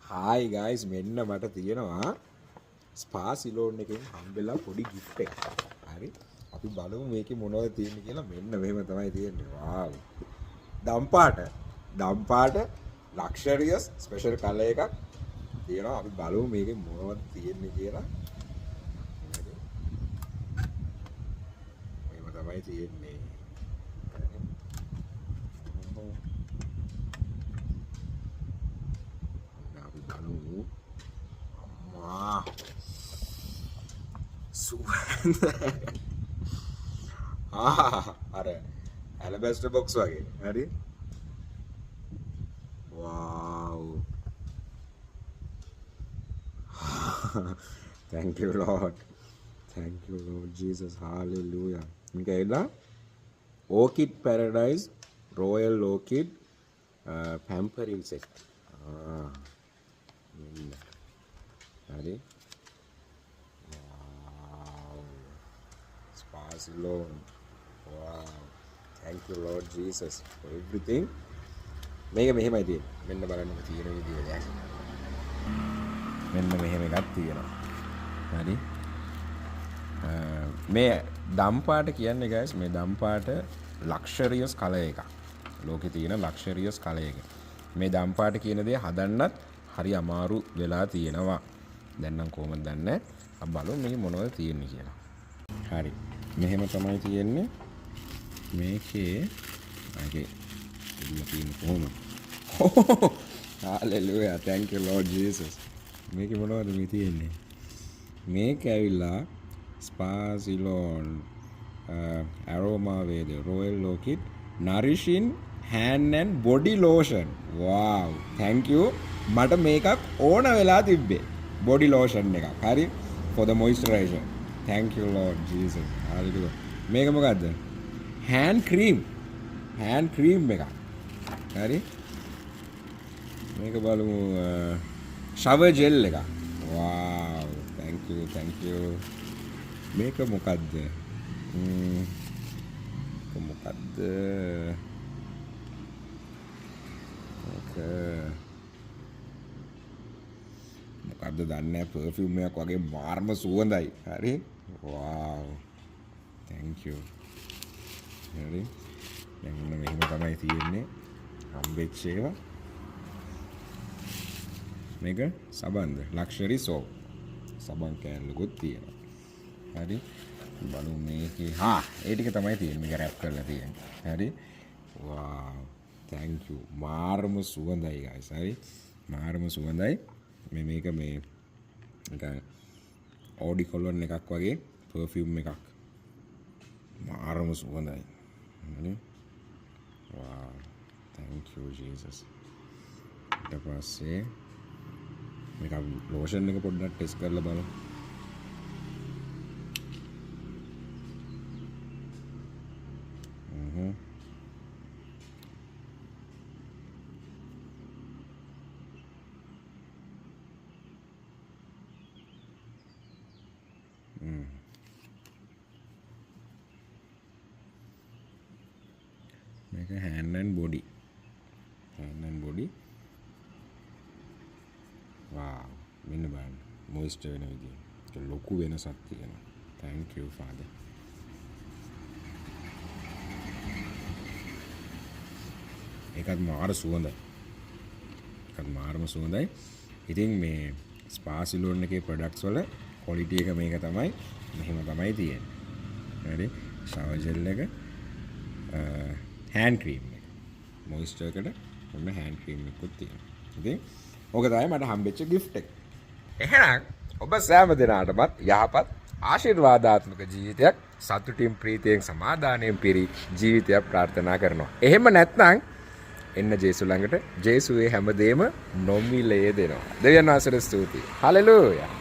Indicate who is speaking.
Speaker 1: Hi guys, මෙන්න මට තියෙනවා ස්පා සිලෝන් එකෙන් හම්බෙලා පොඩි gift එකක්. හරි. අපි බලමු මේකේ මොනවද තියෙන්නේ කියලා. මෙන්න මෙහෙම තමයි තියෙන්නේ. wow. දම් පාට luxurious special color එකක් තියෙනවා. අපි බලමු මේකේ මොනවද තියෙන්නේ කියලා. මේව තමයි තියෙන්නේ. අපි බලමු. අම්මා සුවඳ අර alabaster box වගේ හරි wow thank you lord Jesus hallelujah මේක ඇවිල්ලා orchid paradise royal orchid pampering set හරි spa salon wow thank you lord Jesus for everything මේක මෙහෙමයි තියෙන්නේ මෙන්න බලන්න තියෙන විදිය දැන් මෙන්න මෙහෙම එකක් තියෙනවා හරි මේ දම් පාට කියන්නේ guys මේ දම් පාට luxurious color එකක් ලෝකේ තියෙන luxurious color එක මේ දම් පාට කියන දේ හදන්නත් හරි අමාරු වෙලා තියෙනවා දැන් නම් කොහොමද දන්නේ අපි බලමු මේක මොනවද තියෙන්නේ කියලා හරි මෙහෙම තමයි තියෙන්නේ මේකේ ඉන්න තියෙන කොහොමද hallelujah thank you lord Jesus මේකේ මොනවද මේ තියෙන්නේ මේක ඇවිල්ලා spa salon aroma වේද royal orchid nourishing hand and body lotion wow thank you මට මේකක් ඕන වෙලා තිබ්බේ body lotion එකක් හරි for the moisturizer thank you lord Jesus hallelujah මේක මොකද්ද hand cream එකක් හරි මේක බලමු shower gel එකක් wow thank you මේක මොකද්ද මොකද්ද දන්නේ perfume එකක් වගේ මාර්ම සුවඳයි හරි wow thank you හරි දැන් මෙහෙම තමයි තියෙන්නේ හම්බෙච්ච ඒවා මේක සබන්ද luxury soap සබන් කෑල්ලකුත් තියෙනවා හරි බලමු මේකේ ඒ ටික තමයි තියෙන්නේ මේක රැප් කරලා තියෙන්නේ හරි wow thank you මාර්ම සුවඳයි guys හරි මාර්ම සුවඳයි මේක මේ නිකන් ඕඩි කොලොන් එකක් වගේ perfume එකක් මාරම සුවඳයි හරි wow thank you Jesus ඊට පස්සේ මේක lotion එක පොඩ්ඩක් ටෙස්ට් කරලා බලමු මේක hand and body wow මෙන්න බලන්න moist වෙන විදිය ඒක ලොකු වෙනසක් තියෙනවා thank you father ඒකත් මාරම සුවඳයි ඉතින් මේ spa salon එකේ products වල quality එක මේක තමයි මෙහෙම තමයි තියෙන්නේ හරි shower gel එක hand cream එක moisture එකට ඔන්න hand cream එකකුත් තියෙනවා ඉතින් ඕක තමයි මට හම්බෙච්ච gift එක එහෙනම් ඔබ සෑම දිනකටමත් යහපත් ආශිර්වාදාත්මක ජීවිතයක් සතුටින් ප්‍රීතියෙන් සමාදානයෙන් පිරි ජීවිතයක් ප්‍රාර්ථනා කරනවා එහෙම නැත්නම් එන්න ජේසු ළඟට ජේසුවේ හැමදේම නොමිලයේ දෙනවා දෙවියන් වහන්සේට ස්තුතියි හලෙලූයා